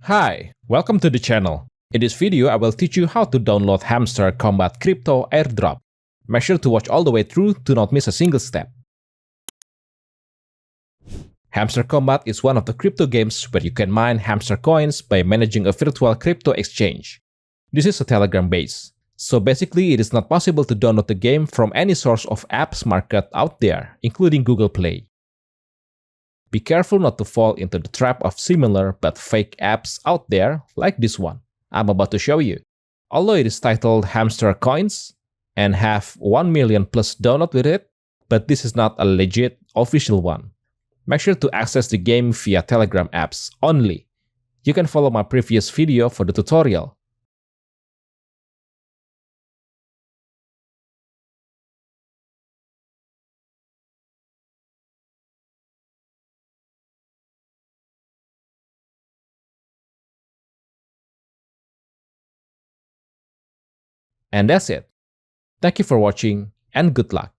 Hi, welcome to the channel. In this video, I will teach you how to download Hamster Kombat Crypto Airdrop. Make sure to watch all the way through to not miss a single step. Hamster Kombat is one of the crypto games where you can mine hamster coins by managing a virtual crypto exchange. This is a Telegram base, so basically it is not possible to download the game from any source of apps market out there, including Google Play. Be careful not to fall into the trap of similar but fake apps out there like this one I'm about to show you. Although it is titled Hamster Coins and have 1 million plus download with it, but this is not a legit official one. Make sure to access the game via Telegram apps only. You can follow my previous video for the tutorial. And that's it. Thank you for watching and good luck.